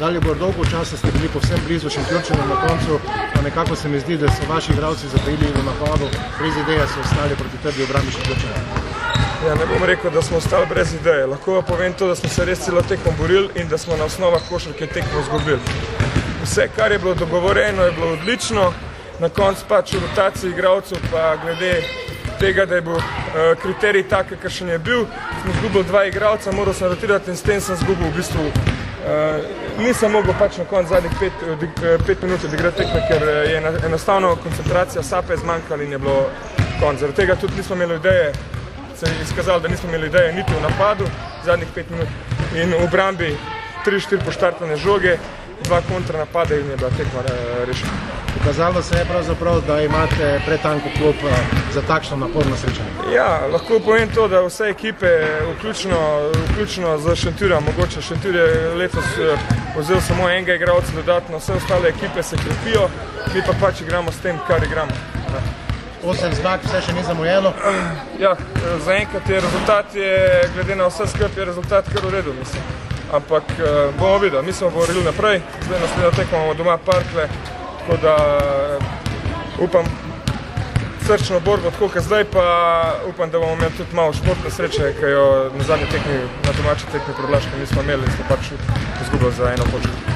Dalibor, dolgo časa ste bili povsem blizu Šentjurčanom, na koncu pa nekako se mi zdi, da so vaši igralci zatajili v napadu, brez ideje so ostali proti trdi obrambi Šentjurčana. Ja, ne bom rekel, da smo ostali brez ideje. Lahko pa povem to, da smo se res celo tekmo borili in da smo na osnovah košarke tekmo izgubili. Vse, kar je bilo dogovoreno, je bilo odlično. Na koncu pač v rotaciji igralcev pa glede tega, da je bil kriterij tak, kakršen je bil, smo izgubili 2 igralca, moral sem rotirati in s tem sem izgubil v bistvu. Nisem mogel pač na koncu zadnjih 5 minut odigrati tekme, ker je enostavno koncentracija sape zmanjkala in je bilo konc. Zaradi tega tudi nismo imeli ideje, se je izkazalo, da nismo imeli ideje niti v napadu zadnjih 5 minut in v obrambi 3-4 poštartane žoge, 2 kontranapada in je bila tekma rešena. Pokazalo se je pravzaprav, da imate pretanko klop za takšno naporno srečanje. Ja, lahko povem to, da vse ekipe, vključno z Šentjurjem, mogoče Šentjur je letos vzel samo enega igralca dodatno, vse ostale ekipe se krepijo, mi pa pač igramo s tem, kar igramo. 8 zmag, vse še ni zamujeno? Ja, zaenkrat je rezultat, glede na vse skrb, je rezultat kar v redu, mislim. Ampak bomo videli, mi smo borili naprej, zdaj naslednjo tekmo imamo doma Parkle, tako da upam srčno borbo, tako kot zdaj, pa upam, da bomo imeli tudi malo športne sreče, ki jo na zadnji tekmi, na domači tekmi pred Laškom nismo imeli in smo pač izgubili za 1 točko.